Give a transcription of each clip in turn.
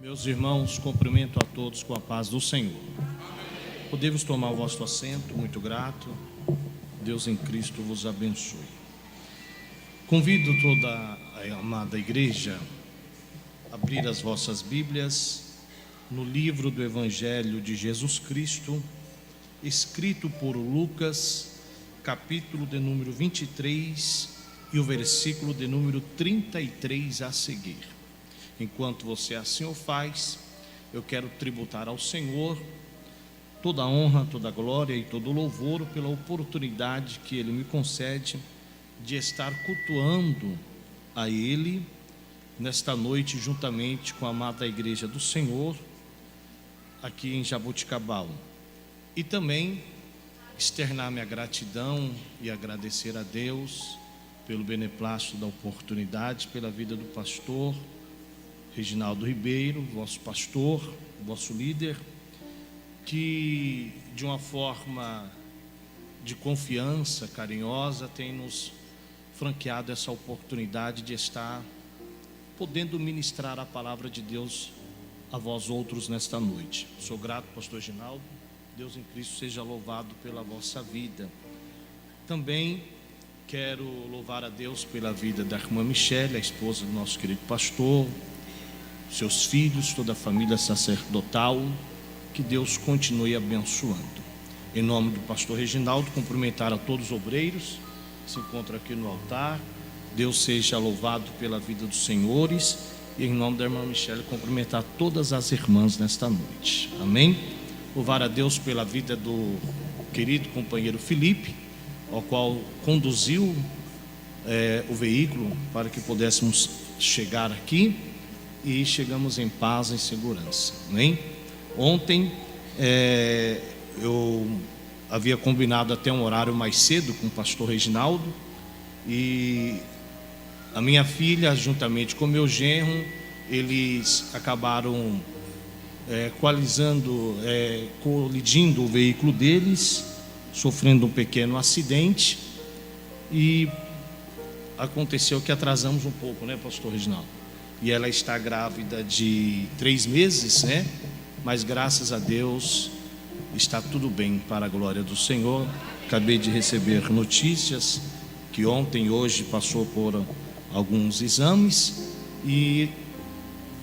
Meus irmãos, cumprimento a todos com a paz do Senhor. Podemos tomar o vosso assento, muito grato. Deus em Cristo vos abençoe. Convido toda a amada igreja a abrir as vossas Bíblias no livro do Evangelho de Jesus Cristo, escrito por Lucas, capítulo de número 23 e o versículo de número 33 a seguir. Enquanto você assim o faz, eu quero tributar ao Senhor toda a honra, toda a glória e todo o louvor pela oportunidade que Ele me concede de estar cultuando a Ele nesta noite, juntamente com a amada Igreja do Senhor, aqui em Jaboticabal. E também externar minha gratidão e agradecer a Deus pelo beneplácito da oportunidade, pela vida do pastor Reginaldo Ribeiro, vosso pastor, vosso líder, que de uma forma de confiança carinhosa tem nos franqueado essa oportunidade de estar podendo ministrar a palavra de Deus a vós outros nesta noite. Sou grato, pastor Reginaldo. Deus em Cristo seja louvado pela vossa vida. Também quero louvar a Deus pela vida da irmã Michele, a esposa do nosso querido pastor, seus filhos, toda a família sacerdotal. Que Deus continue abençoando. Em nome do pastor Reginaldo, cumprimentar a todos os obreiros que se encontram aqui no altar. Deus seja louvado pela vida dos senhores. E em nome da irmã Michele, cumprimentar todas as irmãs nesta noite. Amém? Louvar a Deus pela vida do querido companheiro Felipe, ao qual conduziu o veículo para que pudéssemos chegar aqui. E chegamos em paz e segurança. Amém? Ontem eu havia combinado até um horário mais cedo com o pastor Reginaldo, e a minha filha, juntamente com meu genro, eles acabaram colidindo o veículo deles, sofrendo um pequeno acidente, e aconteceu que atrasamos um pouco, né, pastor Reginaldo? E ela está grávida de 3 meses, né? Mas graças a Deus está tudo bem, para a glória do Senhor. Acabei de receber notícias que ontem e hoje passou por alguns exames, e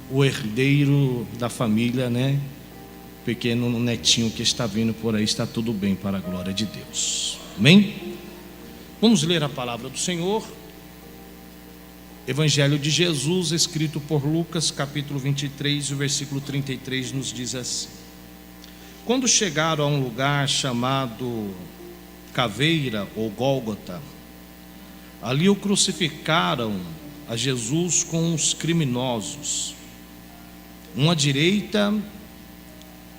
o herdeiro da família, né, pequeno netinho que está vindo por aí, está tudo bem, para a glória de Deus. Amém? Vamos ler a palavra do Senhor. Evangelho de Jesus, escrito por Lucas, capítulo 23, o versículo 33 nos diz assim: quando chegaram a um lugar chamado Caveira ou Gólgota, ali o crucificaram a Jesus com os criminosos, um à direita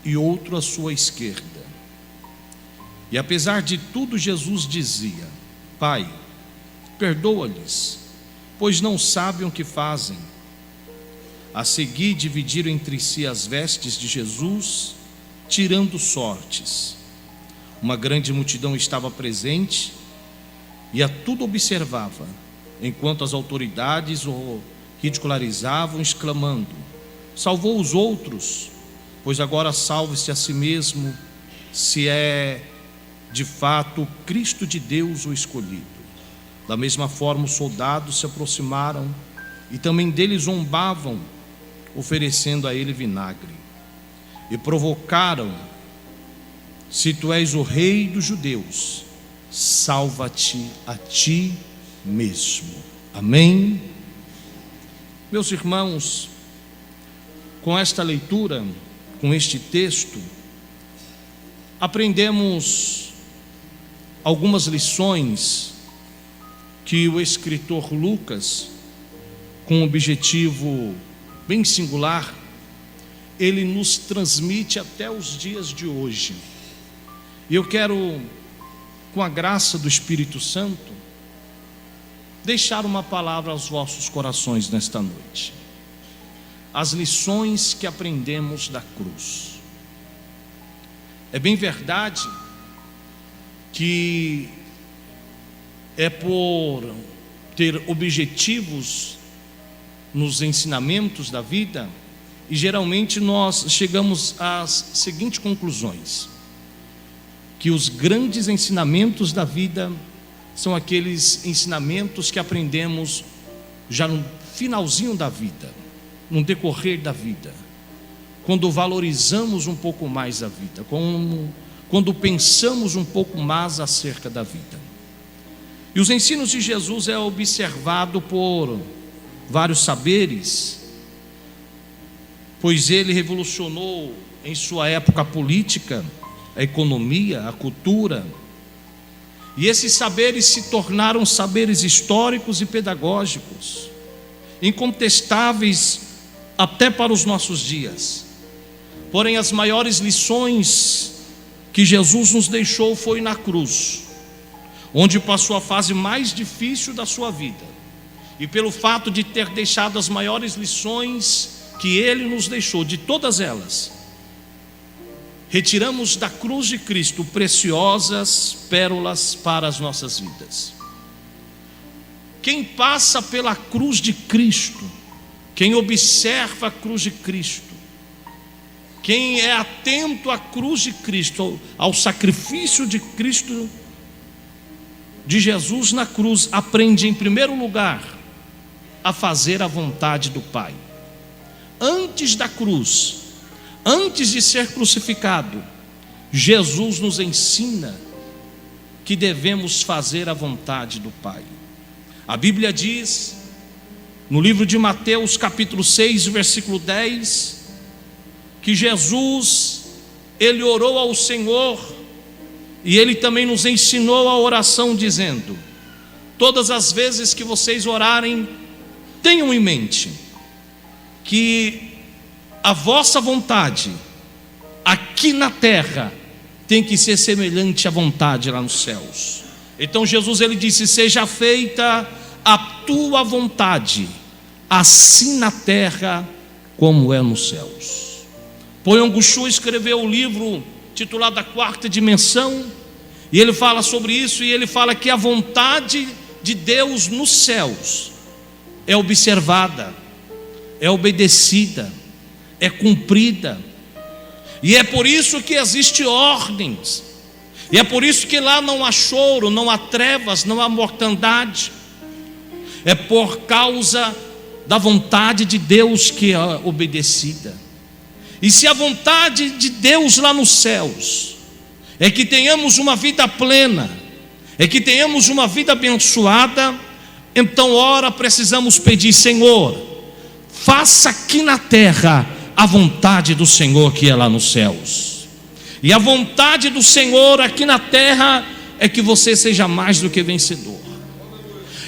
e outro à sua esquerda. E apesar de tudo, Jesus dizia: Pai, perdoa-lhes, pois não sabem o que fazem. A seguir, dividiram entre si as vestes de Jesus, tirando sortes. Uma grande multidão estava presente e a tudo observava, enquanto as autoridades o ridicularizavam, exclamando: salvou os outros, pois agora salve-se a si mesmo, se é de fato o Cristo de Deus o escolhido. Da mesma forma, os soldados se aproximaram e também dele zombavam, oferecendo a ele vinagre. E provocaram: se tu és o rei dos judeus, salva-te a ti mesmo. Amém? Meus irmãos, com esta leitura, com este texto, aprendemos algumas lições que o escritor Lucas, com um objetivo bem singular, ele nos transmite até os dias de hoje. E eu quero, com a graça do Espírito Santo, deixar uma palavra aos vossos corações nesta noite. As lições que aprendemos da cruz. É bem verdade que é por ter objetivos nos ensinamentos da vida e geralmente nós chegamos às seguintes conclusões: que os grandes ensinamentos da vida são aqueles ensinamentos que aprendemos já no finalzinho da vida, no decorrer da vida, quando valorizamos um pouco mais a vida, quando pensamos um pouco mais acerca da vida. E os ensinos de Jesus é observado por vários saberes, pois ele revolucionou em sua época a política, a economia, a cultura, e esses saberes se tornaram saberes históricos e pedagógicos, incontestáveis até para os nossos dias. Porém, as maiores lições que Jesus nos deixou foi na cruz, onde passou a fase mais difícil da sua vida. E pelo fato de ter deixado as maiores lições que ele nos deixou, de todas elas, retiramos da cruz de Cristo preciosas pérolas para as nossas vidas. Quem passa pela cruz de Cristo, quem observa a cruz de Cristo, quem é atento à cruz de Cristo, ao sacrifício de Cristo, de Jesus na cruz, aprende em primeiro lugar a fazer a vontade do Pai. Antes da cruz, antes de ser crucificado, Jesus nos ensina que devemos fazer a vontade do Pai. A Bíblia diz, no livro de Mateus capítulo 6, versículo 10, que Jesus, ele orou ao Senhor, e ele também nos ensinou a oração dizendo: todas as vezes que vocês orarem, tenham em mente que a vossa vontade aqui na terra tem que ser semelhante à vontade lá nos céus. Então Jesus, ele disse: seja feita a tua vontade, assim na terra como é nos céus. Poyong Shu escreveu o livro titulado A Quarta Dimensão, e ele fala sobre isso, e ele fala que a vontade de Deus nos céus é observada, é obedecida, é cumprida, e é por isso que existem ordens, e é por isso que lá não há choro, não há trevas, não há mortandade. É por causa da vontade de Deus que é obedecida. E se a vontade de Deus lá nos céus é que tenhamos uma vida plena, é que tenhamos uma vida abençoada, então ora precisamos pedir: Senhor, faça aqui na terra a vontade do Senhor que é lá nos céus. E a vontade do Senhor aqui na terra é que você seja mais do que vencedor.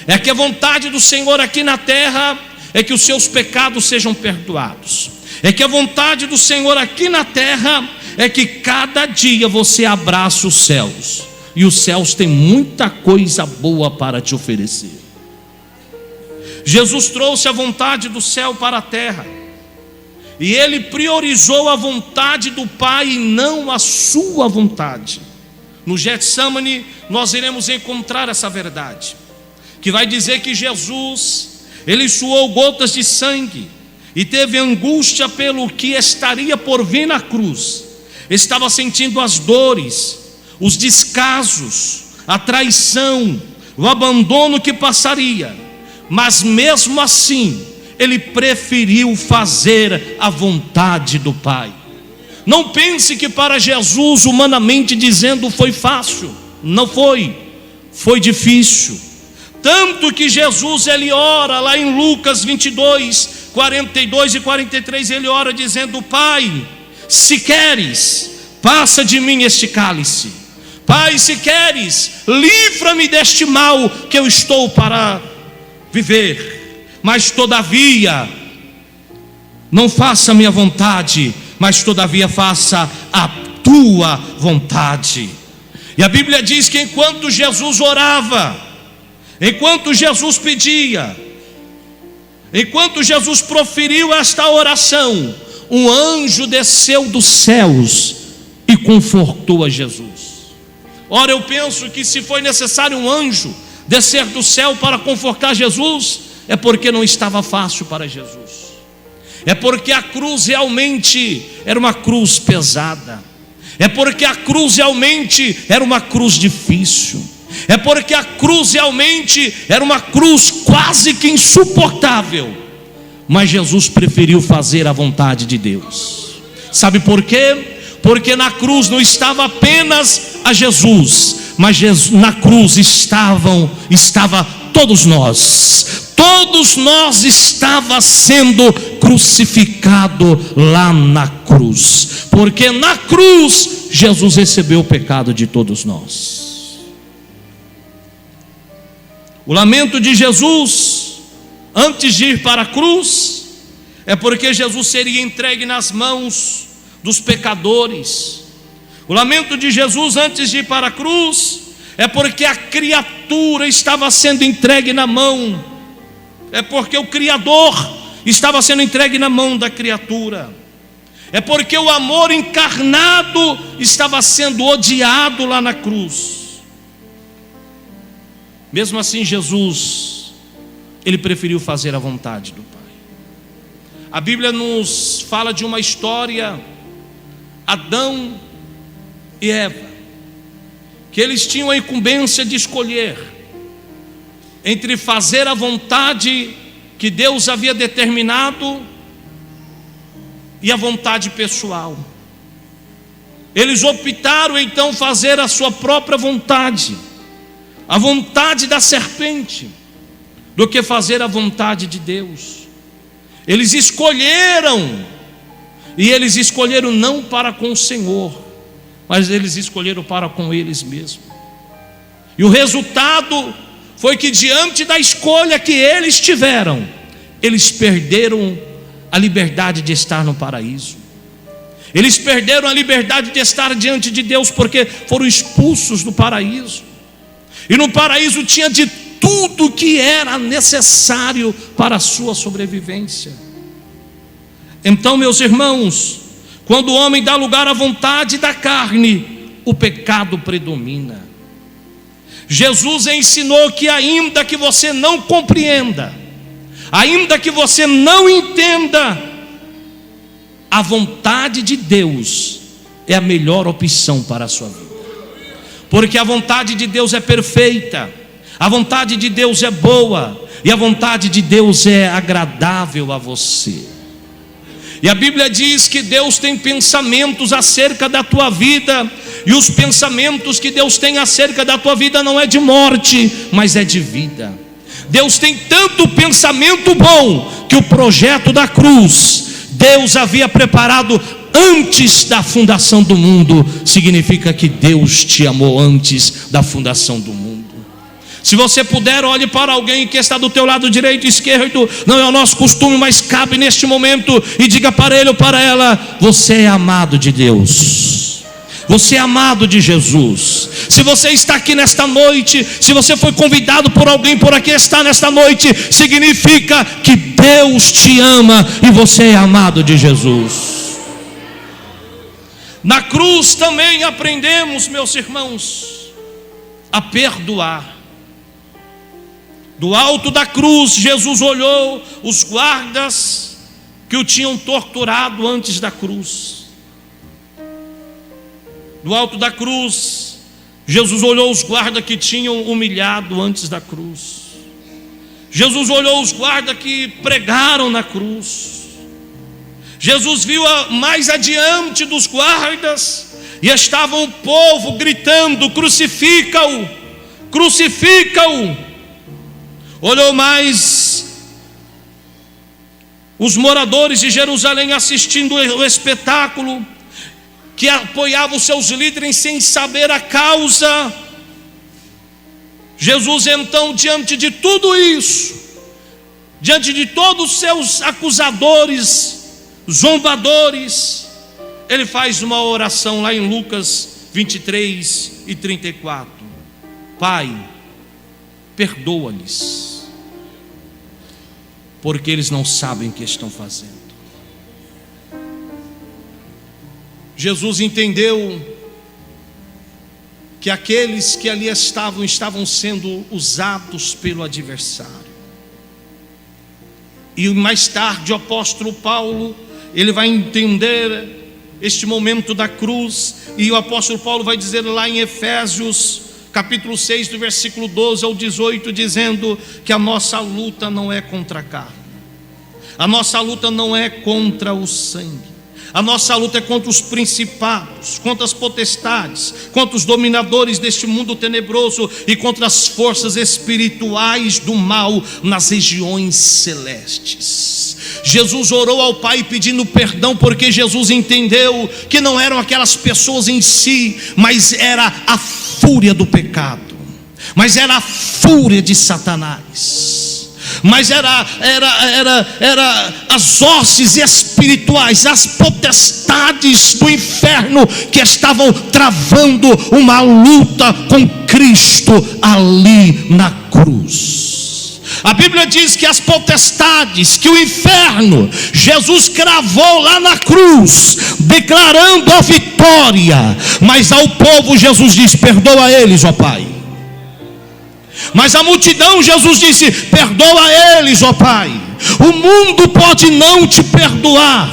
É que a vontade do Senhor aqui na terra é que os seus pecados sejam perdoados. É que a vontade do Senhor aqui na terra é que cada dia você abraça os céus, e os céus têm muita coisa boa para te oferecer. Jesus trouxe a vontade do céu para a terra, e ele priorizou a vontade do Pai e não a sua vontade. No Getsemane nós iremos encontrar essa verdade, que vai dizer que Jesus, ele suou gotas de sangue e teve angústia pelo que estaria por vir na cruz. Estava sentindo as dores, os descasos, a traição, o abandono que passaria, mas mesmo assim ele preferiu fazer a vontade do Pai. Não pense que para Jesus, humanamente dizendo, foi fácil. Não foi, foi difícil. Tanto que Jesus, ele ora lá em Lucas 22, 42 e 43, ele ora dizendo: Pai, se queres, passa de mim este cálice. Pai, se queres, livra-me deste mal que eu estou para viver. Mas todavia, não faça a minha vontade, mas todavia faça a tua vontade. E a Bíblia diz que enquanto Jesus orava, enquanto Jesus pedia, enquanto Jesus proferiu esta oração, um anjo desceu dos céus e confortou a Jesus. Ora, eu penso que se foi necessário um anjo descer do céu para confortar Jesus, é porque não estava fácil para Jesus. É porque a cruz realmente era uma cruz pesada. É porque a cruz realmente era uma cruz difícil. É porque a cruz realmente era uma cruz quase que insuportável. Mas Jesus preferiu fazer a vontade de Deus. Sabe por quê? Porque na cruz não estava apenas a Jesus, mas na cruz estava todos nós. Todos nós estava sendo crucificado lá na cruz. Porque na cruz Jesus recebeu o pecado de todos nós. O lamento de Jesus antes de ir para a cruz é porque Jesus seria entregue nas mãos dos pecadores. O lamento de Jesus antes de ir para a cruz é porque a criatura estava sendo entregue na mão. É porque o Criador estava sendo entregue na mão da criatura. É porque o amor encarnado estava sendo odiado lá na cruz. Mesmo assim, Jesus, ele preferiu fazer a vontade do Pai. A Bíblia nos fala de uma história, Adão e Eva, que eles tinham a incumbência de escolher entre fazer a vontade que Deus havia determinado e a vontade pessoal. Eles optaram então fazer a sua própria vontade, a vontade da serpente, do que fazer a vontade de Deus. Eles escolheram, e eles escolheram não para com o Senhor, mas eles escolheram para com eles mesmos. E o resultado foi que diante da escolha que eles tiveram, eles perderam a liberdade de estar no paraíso. Eles perderam a liberdade de estar diante de Deus, porque foram expulsos do paraíso. E no paraíso tinha de tudo que era necessário para a sua sobrevivência. Então, meus irmãos, quando o homem dá lugar à vontade da carne, o pecado predomina. Jesus ensinou que ainda que você não compreenda, ainda que você não entenda, a vontade de Deus é a melhor opção para a sua vida. Porque a vontade de Deus é perfeita, a vontade de Deus é boa, e a vontade de Deus é agradável a você. E a Bíblia diz que Deus tem pensamentos acerca da tua vida, e os pensamentos que Deus tem acerca da tua vida não é de morte, mas é de vida. Deus tem tanto pensamento bom, que o projeto da cruz, Deus havia preparado antes da fundação do mundo. Significa que Deus te amou antes da fundação do mundo. Se você puder, olhe para alguém que está do teu lado direito e esquerdo. Não é o nosso costume, mas cabe neste momento, e diga para ele ou para ela: você é amado de Deus, você é amado de Jesus. Se você está aqui nesta noite, se você foi convidado por alguém por aqui estar nesta noite, significa que Deus te ama e você é amado de Jesus. Na cruz também aprendemos, meus irmãos, a perdoar. Do alto da cruz, Jesus olhou os guardas que o tinham torturado antes da cruz. Do alto da cruz, Jesus olhou os guardas que tinham humilhado antes da cruz. Jesus olhou os guardas que pregaram na cruz. Jesus viu mais adiante dos guardas, e estava o povo gritando: crucifica-o, crucifica-o. Olhou mais os moradores de Jerusalém assistindo o espetáculo, que apoiavam seus líderes sem saber a causa. Jesus então, diante de tudo isso, diante de todos os seus acusadores, zombadores, ele faz uma oração lá em Lucas 23 e 34. Pai, perdoa-lhes, porque eles não sabem o que estão fazendo. Jesus entendeu que aqueles que ali estavam sendo usados pelo adversário. E mais tarde o apóstolo Paulo, ele vai entender este momento da cruz, e o apóstolo Paulo vai dizer lá em Efésios capítulo 6, do versículo 12 ao 18, dizendo que a nossa luta não é contra a carne, a nossa luta não é contra o sangue, a nossa luta é contra os principados, contra as potestades, contra os dominadores deste mundo tenebroso e contra as forças espirituais do mal nas regiões celestes. Jesus orou ao Pai pedindo perdão, porque Jesus entendeu que não eram aquelas pessoas em si, mas era a fúria do pecado, mas era a fúria de Satanás, mas era as hostes espirituais, as potestades do inferno que estavam travando uma luta com Cristo ali na cruz. A Bíblia diz que as potestades, que o inferno, Jesus cravou lá na cruz, declarando a vitória. Mas ao povo Jesus disse: perdoa eles, ó Pai. Mas a multidão, Jesus disse: perdoa eles, ó Pai. O mundo pode não te perdoar,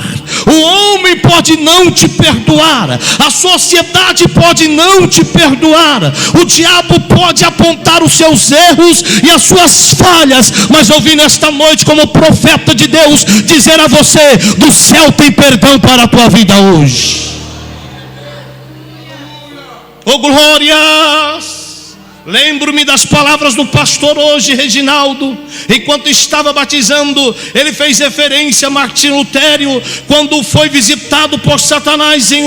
o homem pode não te perdoar, a sociedade pode não te perdoar, o diabo pode apontar os seus erros e as suas falhas, mas eu vim nesta noite como profeta de Deus dizer a você: do céu tem perdão para a tua vida hoje. Oh glórias! Lembro-me das palavras do pastor hoje, Reginaldo, enquanto estava batizando. Ele fez referência a Martinho Lutero, quando foi visitado por Satanás em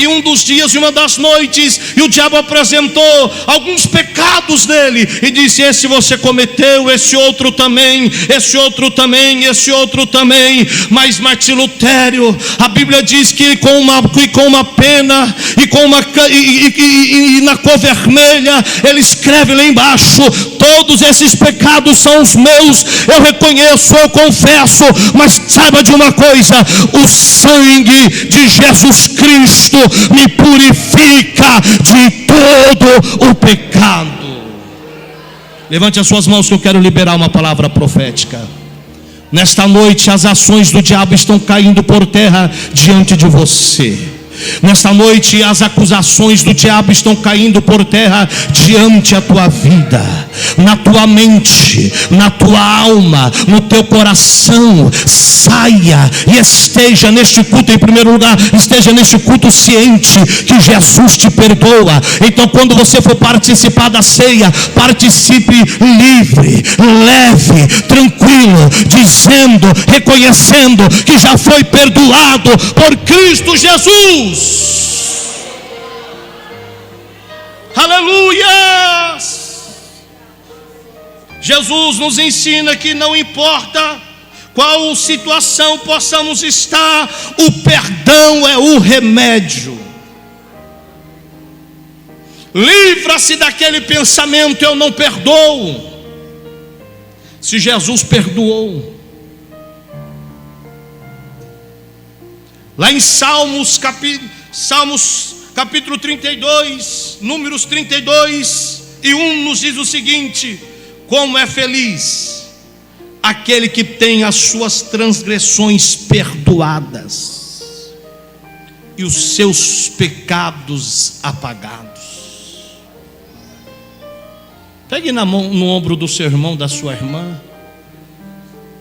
um dos dias, em uma das noites, e o diabo apresentou alguns pecados dele, e disse: esse você cometeu, esse outro também, esse outro também, esse outro também. Mas Martinho Lutero, a Bíblia diz que com uma pena e na cor vermelha, ele escreve lá embaixo: todos esses pecados são os meus, eu reconheço, eu confesso, mas saiba de uma coisa: o sangue de Jesus Cristo me purifica de todo o pecado. Levante as suas mãos que eu quero liberar uma palavra profética. Nesta noite as ações do diabo estão caindo por terra diante de você. Nesta noite as acusações do diabo estão caindo por terra diante da tua vida, na tua mente, na tua alma, no teu coração. Saia e esteja neste culto, em primeiro lugar, esteja neste culto ciente que Jesus te perdoa. Então quando você for participar da ceia, participe livre, leve, tranquilo, dizendo, reconhecendo que já foi perdoado por Cristo Jesus. Aleluia! Jesus nos ensina que não importa qual situação possamos estar, o perdão é o remédio. Livra-se daquele pensamento: eu não perdoo. Se Jesus perdoou, lá em Salmos capítulo 32, números 32 e 1 nos diz o seguinte: como é feliz aquele que tem as suas transgressões perdoadas e os seus pecados apagados. Pegue na mão, no ombro do seu irmão, da sua irmã,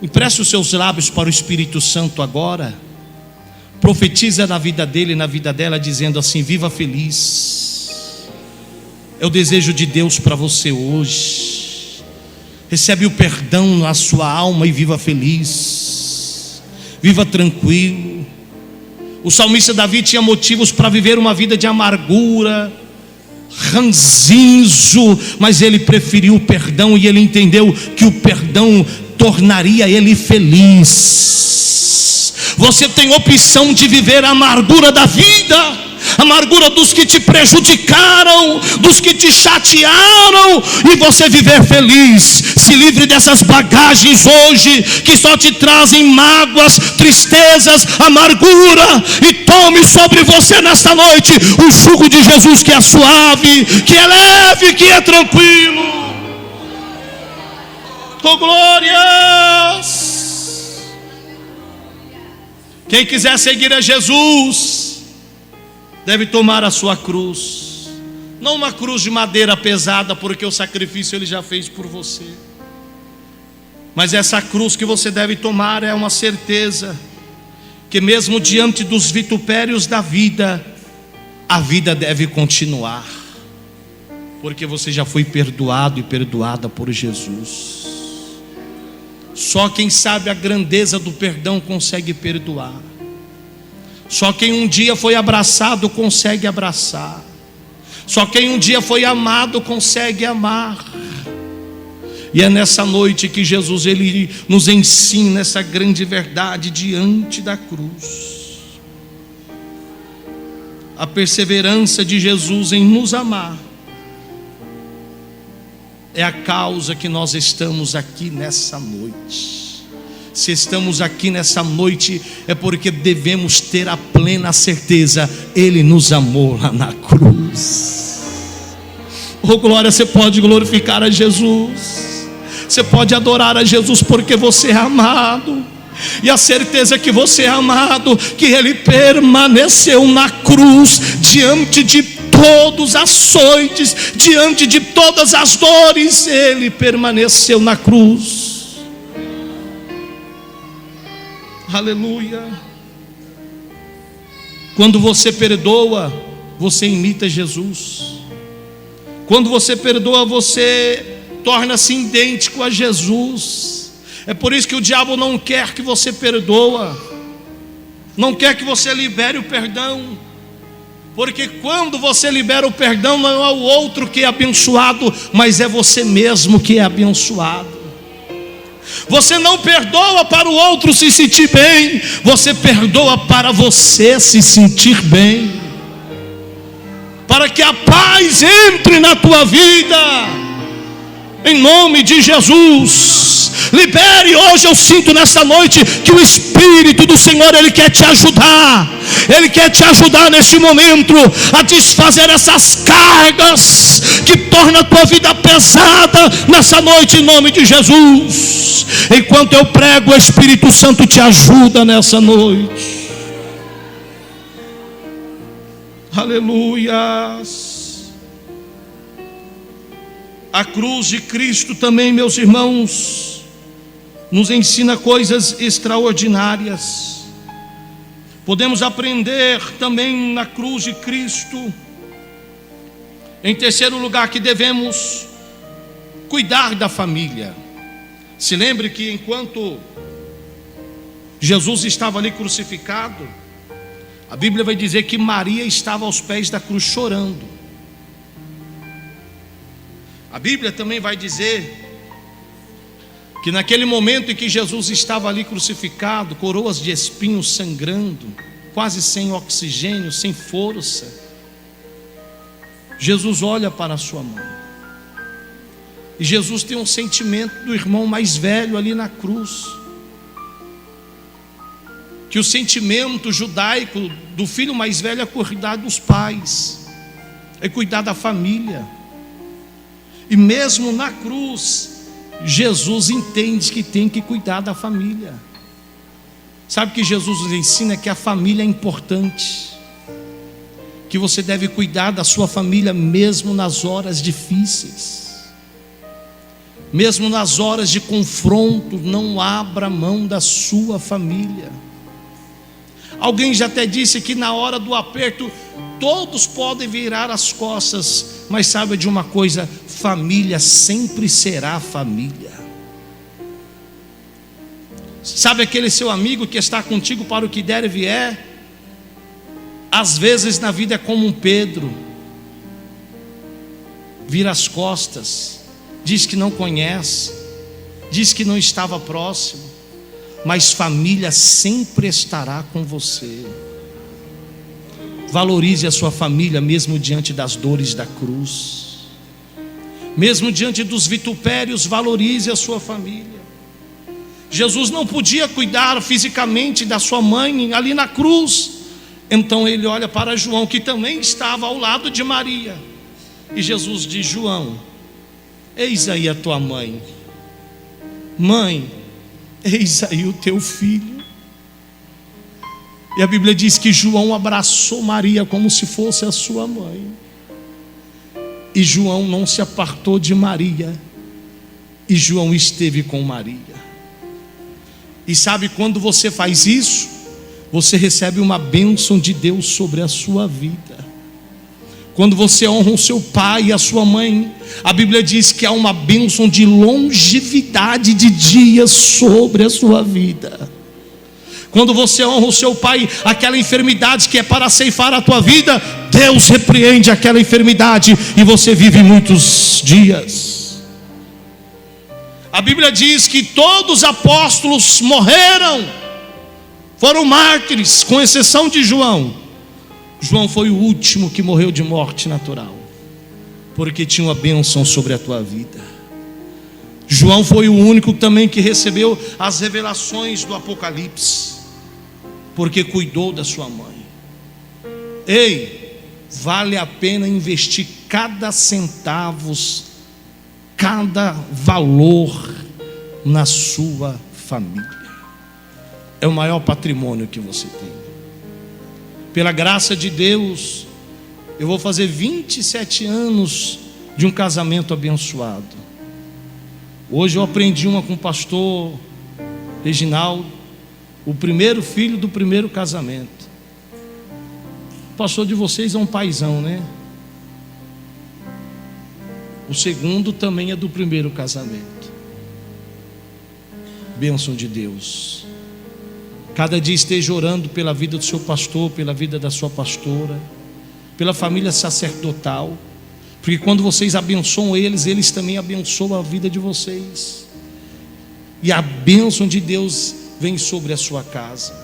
empreste os seus lábios para o Espírito Santo agora. Profetiza na vida dele e na vida dela, dizendo assim: viva feliz. É o desejo de Deus para você hoje. Recebe o perdão na sua alma e viva feliz. Viva tranquilo. O salmista Davi tinha motivos para viver uma vida de amargura, ranzinzo, mas ele preferiu o perdão, e ele entendeu que o perdão tornaria ele feliz. Você tem opção de viver a amargura da vida, a amargura dos que te prejudicaram, dos que te chatearam, e você viver feliz. Se livre dessas bagagens hoje que só te trazem mágoas, tristezas, amargura, e tome sobre você nesta noite o jugo de Jesus, que é suave, que é leve, que é tranquilo. Oh glórias! Quem quiser seguir a Jesus deve tomar a sua cruz. Não uma cruz de madeira pesada, porque o sacrifício Ele já fez por você. Mas essa cruz que você deve tomar é uma certeza que mesmo diante dos vitupérios da vida, a vida deve continuar, porque você já foi perdoado e perdoada por Jesus. Só quem sabe a grandeza do perdão consegue perdoar. Só quem um dia foi abraçado consegue abraçar. Só quem um dia foi amado consegue amar. E é nessa noite que Jesus Ele nos ensina essa grande verdade diante da cruz. A perseverança de Jesus em nos amar é a causa que nós estamos aqui nessa noite. Se estamos aqui nessa noite, é porque devemos ter a plena certeza: Ele nos amou lá na cruz. Oh glória, você pode glorificar a Jesus, você pode adorar a Jesus, porque você é amado. E a certeza que você é amado, que Ele permaneceu na cruz, diante de todos os açoites, diante de todas as dores, Ele permaneceu na cruz. Aleluia. Quando você perdoa, você imita Jesus. Quando você perdoa, você torna-se idêntico a Jesus. É por isso que o diabo não quer que você perdoa, não quer que você libere o perdão. Porque quando você libera o perdão, não é o outro que é abençoado, mas é você mesmo que é abençoado. Você não perdoa para o outro se sentir bem, você perdoa para você se sentir bem, para que a paz entre na tua vida, em nome de Jesus. Libere hoje. Eu sinto nessa noite que o Espírito do Senhor, Ele quer te ajudar. Ele quer te ajudar neste momento a desfazer essas cargas que tornam a tua vida pesada nessa noite, em nome de Jesus. Enquanto eu prego, o Espírito Santo te ajuda nessa noite. Aleluias. A cruz de Cristo também, meus irmãos, nos ensina coisas extraordinárias. Podemos aprender também na cruz de Cristo, em terceiro lugar, que devemos cuidar da família. Se lembre que enquanto Jesus estava ali crucificado, a Bíblia vai dizer que Maria estava aos pés da cruz chorando. A Bíblia também vai dizer que naquele momento em que Jesus estava ali crucificado, coroas de espinhos sangrando, quase sem oxigênio, sem força, Jesus olha para a sua mãe. E Jesus tem um sentimento do irmão mais velho ali na cruz. Que o sentimento judaico do filho mais velho é cuidar dos pais, é cuidar da família. E mesmo na cruz, Jesus entende que tem que cuidar da família. Sabe que Jesus nos ensina que a família é importante, que você deve cuidar da sua família mesmo nas horas difíceis, mesmo nas horas de confronto. Não abra mão da sua família. Alguém já até disse que na hora do aperto todos podem virar as costas, mas saiba de uma coisa: família sempre será família. Sabe aquele seu amigo que está contigo para o que der e vier? Às vezes na vida é como um Pedro, vira as costas, diz que não conhece, diz que não estava próximo, mas família sempre estará com você. Valorize a sua família mesmo diante das dores da cruz, mesmo diante dos vitupérios. Valorize a sua família. Jesus não podia cuidar fisicamente da sua mãe ali na cruz, então ele olha para João, que também estava ao lado de Maria, e Jesus diz: João, eis aí a tua mãe. Mãe, eis aí o teu filho. E a Bíblia diz que João abraçou Maria como se fosse a sua mãe. E João não se apartou de Maria. E João esteve com Maria. E sabe, quando você faz isso, você recebe uma bênção de Deus sobre a sua vida. Quando você honra o seu pai e a sua mãe, a Bíblia diz que há uma bênção de longevidade de dias sobre a sua vida. Quando você honra o seu pai, aquela enfermidade que é para ceifar a tua vida, Deus repreende aquela enfermidade e você vive muitos dias. A Bíblia diz que todos os apóstolos morreram, foram mártires, com exceção de João. João foi o último que morreu de morte natural, porque tinha uma bênção sobre a tua vida. João foi o único também que recebeu as revelações do Apocalipse, porque cuidou da sua mãe. Ei, vale a pena investir cada centavo, cada valor na sua família. É o maior patrimônio que você tem. Pela graça de Deus, eu vou fazer 27 anos de um casamento abençoado. Hoje eu aprendi uma com o pastor Reginaldo, o primeiro filho do primeiro casamento. O pastor de vocês é um paizão, né? O segundo também é do primeiro casamento. Bênção de Deus. Cada dia esteja orando pela vida do seu pastor, pela vida da sua pastora, pela família sacerdotal, porque quando vocês abençoam eles, eles também abençoam a vida de vocês. E a bênção de Deus vem sobre a sua casa.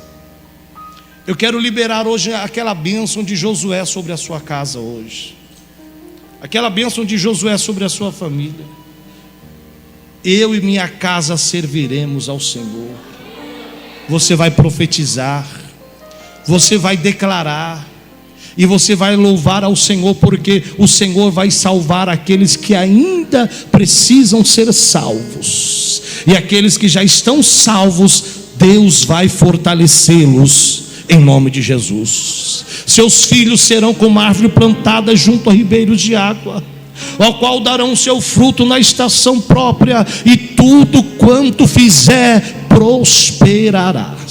Eu quero liberar hoje aquela bênção de Josué sobre a sua casa hoje. Aquela bênção de Josué sobre a sua família. Eu e minha casa serviremos ao Senhor. Você vai profetizar, você vai declarar, e você vai louvar ao Senhor, porque o Senhor vai salvar aqueles que ainda precisam ser salvos, e aqueles que já estão salvos, Deus vai fortalecê-los em nome de Jesus. Seus filhos serão como árvore plantada junto a ribeiros de água, ao qual darão seu fruto na estação própria, e tudo quanto fizer prosperarás.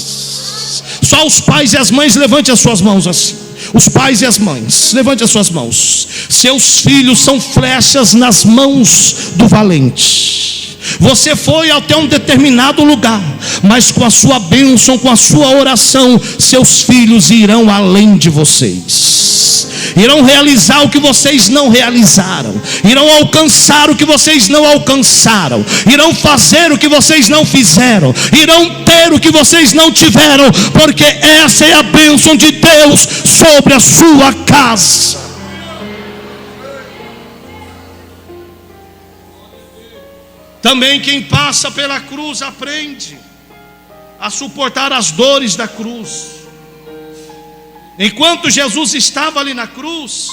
Só os pais e as mães, levante as suas mãos assim. Os pais e as mães, levante as suas mãos. Seus filhos são flechas nas mãos do valente. Você foi até um determinado lugar, mas com a sua bênção, com a sua oração, seus filhos irão além de vocês. Irão realizar o que vocês não realizaram, irão alcançar o que vocês não alcançaram, irão fazer o que vocês não fizeram, irão ter o que vocês não tiveram, porque essa é a bênção de Deus sobre a sua casa. Também quem passa pela cruz aprende a suportar as dores da cruz. Enquanto Jesus estava ali na cruz,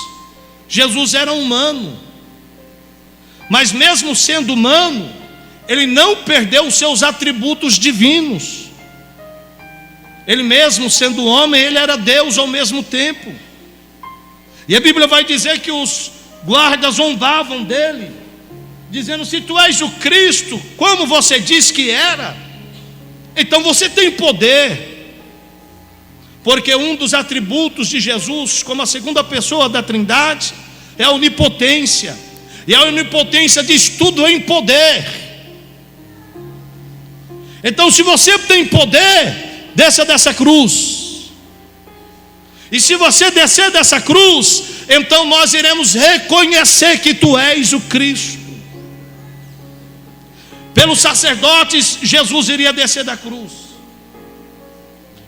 Jesus era humano, mas mesmo sendo humano, ele não perdeu os seus atributos divinos. Ele mesmo sendo homem, ele era Deus ao mesmo tempo. E a Bíblia vai dizer que os guardas zombavam dele, dizendo: se tu és o Cristo, como você disse que era, então você tem poder. Porque um dos atributos de Jesus, como a segunda pessoa da Trindade, é a onipotência. E a onipotência diz tudo em poder. Então, se você tem poder, desça dessa cruz. E se você descer dessa cruz, então nós iremos reconhecer que tu és o Cristo. Pelos sacerdotes, Jesus iria descer da cruz.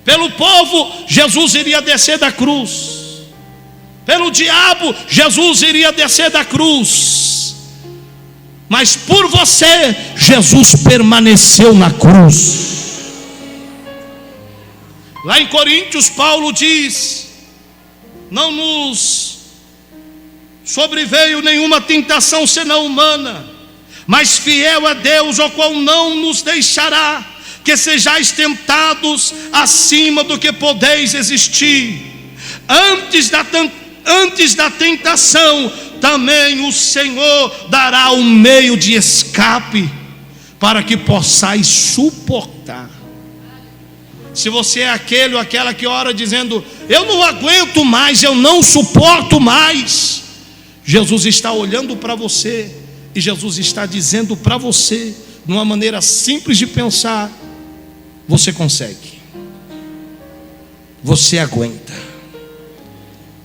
Pelo povo, Jesus iria descer da cruz. Pelo diabo, Jesus iria descer da cruz. Mas por você, Jesus permaneceu na cruz. Lá em Coríntios, Paulo diz: não nos sobreveio nenhuma tentação senão humana, mas fiel é Deus, ao qual não nos deixará que sejais tentados acima do que podeis resistir. Antes da tentação, também o Senhor dará um meio de escape, para que possais suportar. Se você é aquele ou aquela que ora dizendo: eu não aguento mais, eu não suporto mais, Jesus está olhando para você, e Jesus está dizendo para você, de uma maneira simples de pensar: você consegue, você aguenta.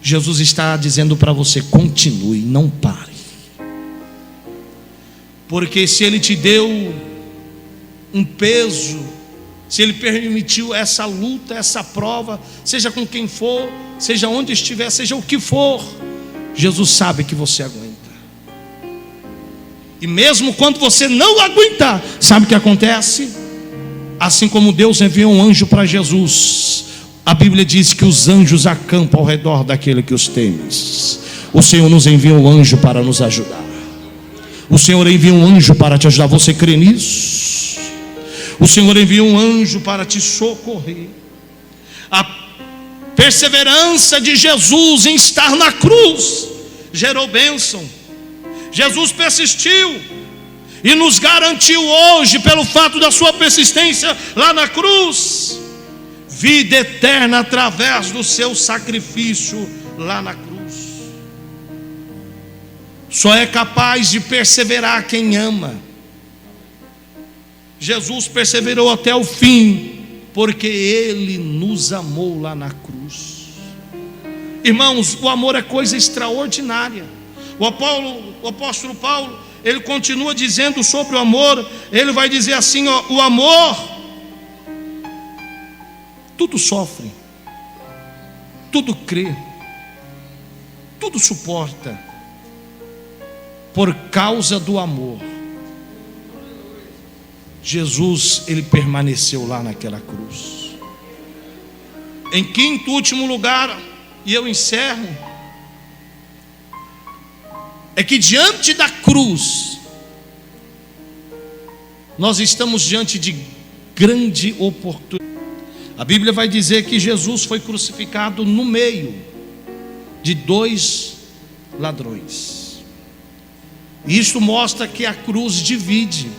Jesus está dizendo para você: continue, não pare. Porque se Ele te deu um peso, se Ele permitiu essa luta, essa prova, seja com quem for, seja onde estiver, seja o que for, Jesus sabe que você aguenta. E mesmo quando você não aguentar, sabe o que acontece? Assim como Deus enviou um anjo para Jesus, a Bíblia diz que os anjos acampam ao redor daquele que os teme. O Senhor nos envia um anjo para nos ajudar. O Senhor envia um anjo para te ajudar. Você crê nisso? O Senhor envia um anjo para te socorrer. A perseverança de Jesus em estar na cruz gerou bênção. Jesus persistiu e nos garantiu hoje, pelo fato da sua persistência lá na cruz, vida eterna através do seu sacrifício lá na cruz. Só é capaz de perseverar quem ama. Jesus perseverou até o fim, porque Ele nos amou lá na cruz. Irmãos, o amor é coisa extraordinária. O apóstolo Paulo, ele continua dizendo sobre o amor. Ele vai dizer assim, ó: o amor tudo sofre, tudo crê, tudo suporta. Por causa do amor, Jesus, Ele permaneceu lá naquela cruz. Em quinto, último lugar, e eu encerro, é que diante da cruz, nós estamos diante de grande oportunidade. A Bíblia vai dizer que Jesus foi crucificado no meio de dois ladrões. Isto mostra que a cruz divide.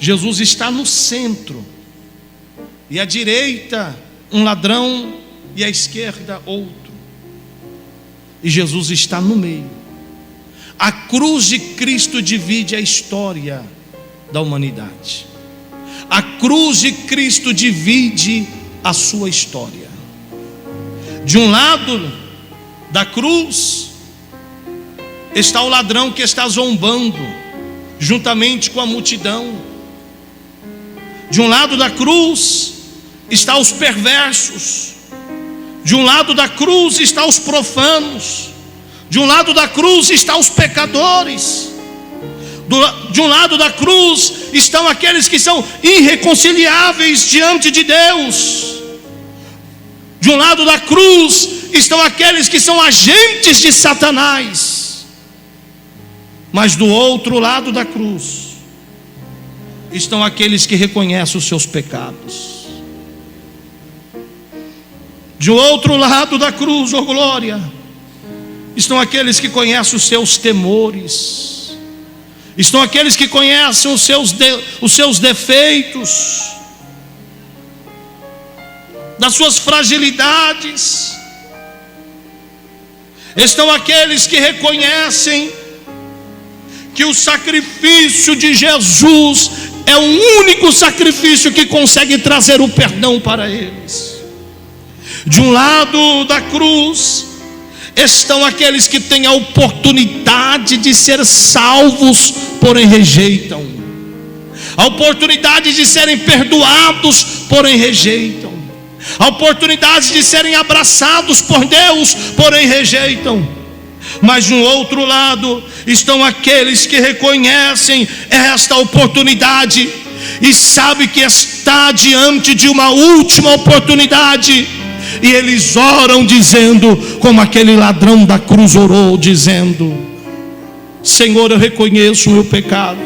Jesus está no centro, e à direita um ladrão, e à esquerda outro, e Jesus está no meio. A cruz de Cristo divide a história da humanidade. A cruz de Cristo divide a sua história. De um lado da cruz está o ladrão que está zombando, juntamente com a multidão. De um lado da cruz está os perversos. De um lado da cruz está os profanos. De um lado da cruz estão os pecadores. De um lado da cruz estão aqueles que são irreconciliáveis diante de Deus. De um lado da cruz estão aqueles que são agentes de Satanás. Mas do outro lado da cruz estão aqueles que reconhecem os seus pecados. De outro lado da cruz, oh glória, estão aqueles que conhecem os seus temores. Estão aqueles que conhecem os seus defeitos, das suas fragilidades. Estão aqueles que reconhecem que o sacrifício de Jesus é o único sacrifício que consegue trazer o perdão para eles. De um lado da cruz estão aqueles que têm a oportunidade de ser salvos, porém rejeitam. A oportunidade de serem perdoados, porém rejeitam. A oportunidade de serem abraçados por Deus, porém rejeitam. Mas no outro lado estão aqueles que reconhecem esta oportunidade e sabem que está diante de uma última oportunidade. E eles oram dizendo, como aquele ladrão da cruz orou, dizendo: Senhor, eu reconheço o meu pecado,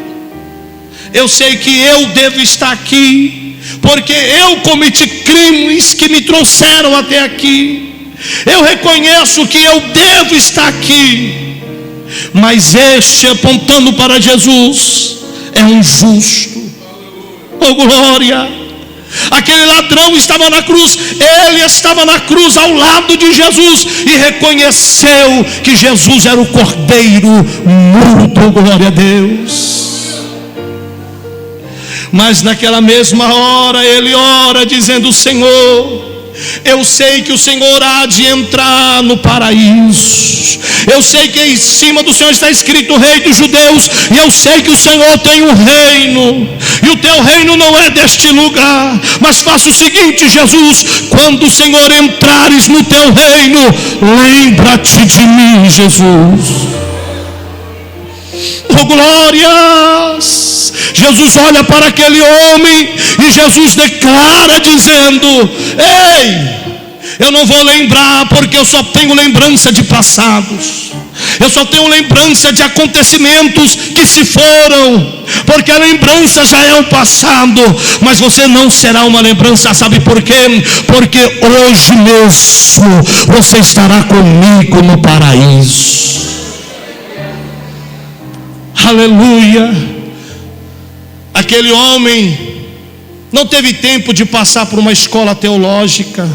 Eu sei que eu devo estar aqui, porque eu cometi crimes que me trouxeram até aqui. Eu reconheço que eu devo estar aqui. Mas este, apontando para Jesus, é um justo. Oh glória! Aquele ladrão estava na cruz, ele estava na cruz ao lado de Jesus e reconheceu que Jesus era o Cordeiro mudo, glória a Deus. Mas naquela mesma hora ele ora dizendo: Senhor, eu sei que o Senhor há de entrar no paraíso. Eu sei que em cima do Senhor está escrito Rei dos Judeus. E eu sei que o Senhor tem um reino, e o teu reino não é deste lugar. Mas faça o seguinte, Jesus: quando o Senhor entrares no teu reino, lembra-te de mim, Jesus. Oh glórias! Jesus olha para aquele homem e Jesus declara dizendo: ei, eu não vou lembrar, porque eu só tenho lembrança de passados. Eu só tenho lembrança de acontecimentos que se foram, porque a lembrança já é o passado. Mas você não será uma lembrança, sabe por quê? Porque hoje mesmo você estará comigo no paraíso. Aleluia. Aquele homem não teve tempo de passar por uma escola teológica.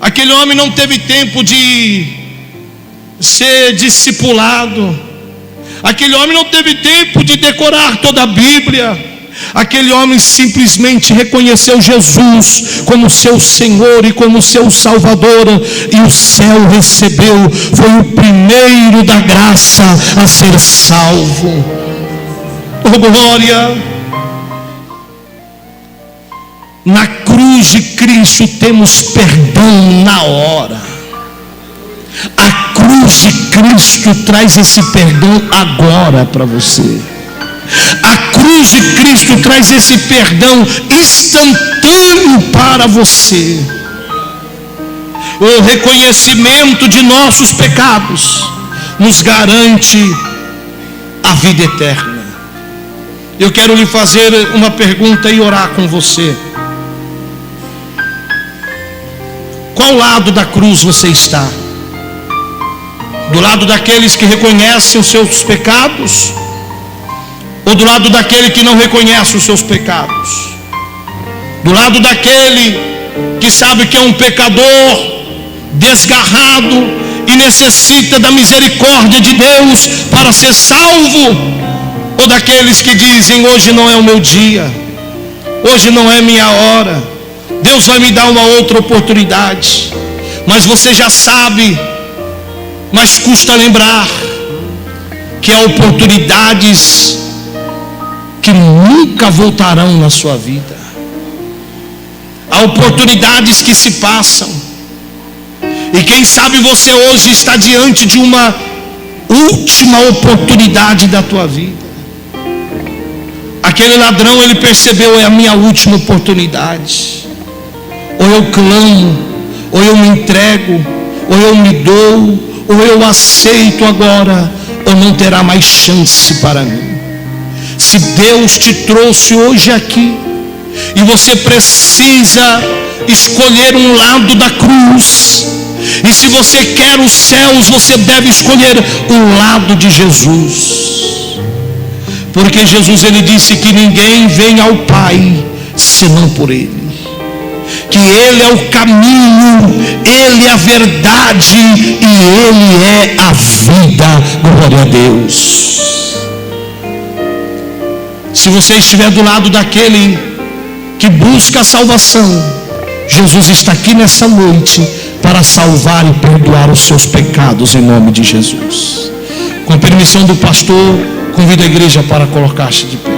Aquele homem não teve tempo de ser discipulado. Aquele homem não teve tempo de decorar toda a Bíblia. Aquele homem simplesmente reconheceu Jesus como seu Senhor e como seu Salvador, e o céu recebeu. Foi o primeiro da graça a ser salvo. Oh glória! Na cruz de Cristo temos perdão na hora. A cruz de Cristo traz esse perdão agora para você. A cruz de Cristo traz esse perdão instantâneo para você. O reconhecimento de nossos pecados nos garante a vida eterna. Eu quero lhe fazer uma pergunta e orar com você. Qual lado da cruz você está? Do lado daqueles que reconhecem os seus pecados? Ou do lado daquele que não reconhece os seus pecados? Do lado daquele que sabe que é um pecador desgarrado e necessita da misericórdia de Deus para ser salvo? Ou daqueles que dizem: hoje não é o meu dia, hoje não é minha hora, Deus vai me dar uma outra oportunidade? Mas você já sabe, mas custa lembrar que há oportunidades que nunca voltarão na sua vida. Há oportunidades que se passam, e quem sabe você hoje está diante de uma última oportunidade da tua vida. Aquele ladrão, ele percebeu: é a minha última oportunidade. Ou eu clamo, ou eu me entrego, ou eu me dou, ou eu aceito agora, ou não terá mais chance para mim. Se Deus te trouxe hoje aqui e você precisa escolher um lado da cruz, e se você quer os céus, você deve escolher o lado de Jesus. Porque Jesus, ele disse que ninguém vem ao Pai senão por Ele, que Ele é o caminho, Ele é a verdade e Ele é a vida. Glória a Deus. Se você estiver do lado daquele que busca a salvação, Jesus está aqui nessa noite para salvar e perdoar os seus pecados, em nome de Jesus. Com permissão do pastor, convido a igreja para colocar-se de pé.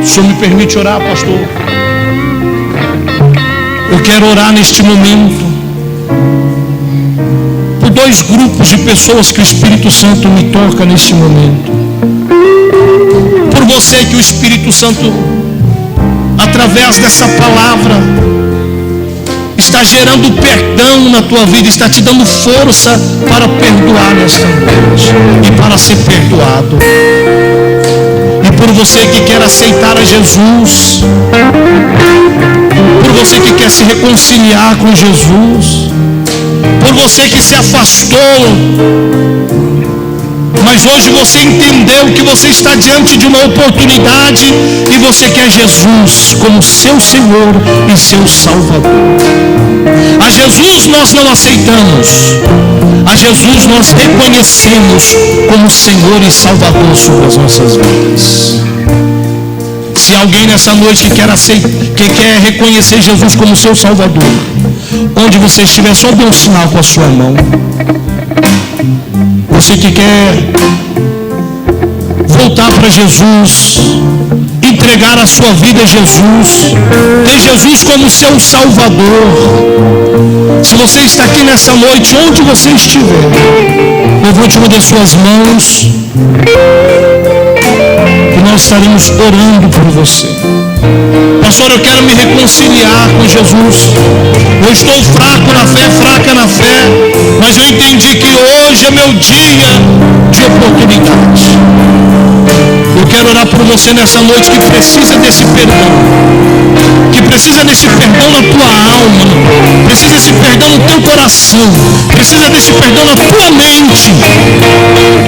O senhor me permite orar, pastor? Eu quero orar neste momento por dois grupos de pessoas que o Espírito Santo me toca neste momento. Por você que o Espírito Santo, através dessa palavra, está gerando perdão na tua vida, está te dando força para perdoar nesta noite e para ser perdoado. E por você que quer aceitar a Jesus, por você que quer se reconciliar com Jesus, por você que se afastou, mas hoje você entendeu que você está diante de uma oportunidade e você quer Jesus como seu Senhor e seu Salvador. A Jesus nós não aceitamos, a Jesus nós reconhecemos como Senhor e Salvador sobre as nossas vidas. Se alguém nessa noite que quer reconhecer Jesus como seu Salvador, onde você estiver, só dê um sinal com a sua mão. Você que quer voltar para Jesus, entregar a sua vida a Jesus, ter Jesus como seu Salvador. Se você está aqui nessa noite, onde você estiver, levante uma das suas mãos, e nós estaremos orando por você. Pastor, eu quero me reconciliar com Jesus. Eu estou fraco na fé, fraca na fé, mas eu entendi que hoje é meu dia de oportunidade. Eu quero orar por você nessa noite que precisa desse perdão, que precisa desse perdão na tua alma, precisa desse perdão no teu coração, precisa desse perdão na tua mente,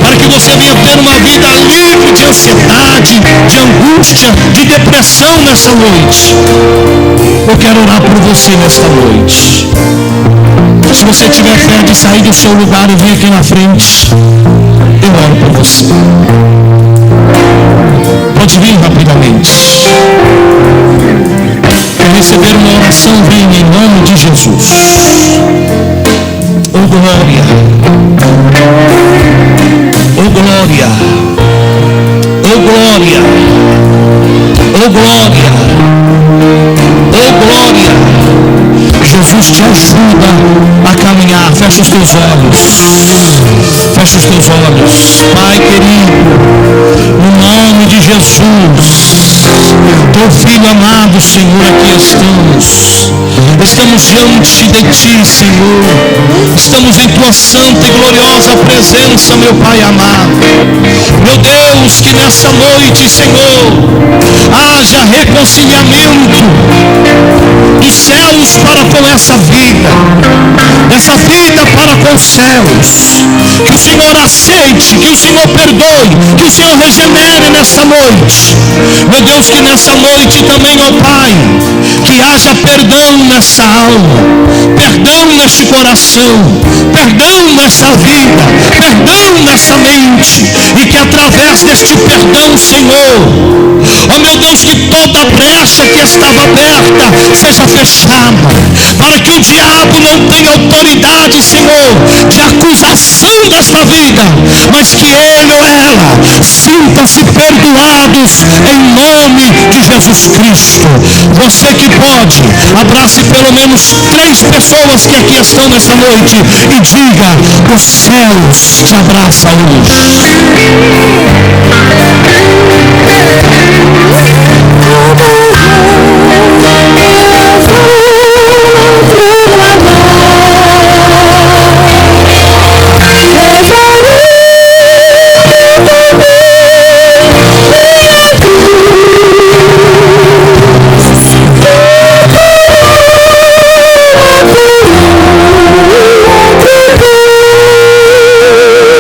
para que você venha ter uma vida livre de ansiedade, de angústia, de depressão nessa noite. Eu quero orar por você nesta noite. Se você tiver fé de sair do seu lugar e vir aqui na frente, eu oro por você. Pode vir rapidamente. Quer receber uma oração? Vem em nome de Jesus. Oh glória, oh glória, oh glória, oh glória, oh glória. Jesus te ajuda a caminhar. Fecha os teus olhos. Fecha os teus olhos. Pai querido, no nome de Jesus, teu filho amado, Senhor, aqui estamos. Estamos diante de ti, Senhor. Estamos em tua santa e gloriosa presença, meu Pai amado. Meu Deus, que nessa noite, Senhor, haja reconciliamento dos céus para com essa vida para com os céus. Que o Senhor aceite, que o Senhor perdoe, que o Senhor regenere nessa noite. Meu Deus, que nessa noite também, ó Pai, que haja perdão nessa alma, perdão neste coração, perdão nessa vida, perdão nessa mente, e que através deste perdão, Senhor, ó meu Deus, que toda brecha que estava aberta seja fechada, para que o diabo não tenha autoridade, Senhor, de acusação desta vida, mas que ele ou ela sinta-se perdoados em nome de Jesus Cristo. Você que pode, abrace pelo menos 3 pessoas que aqui estão nessa noite e diga: os céus te abraçam hoje.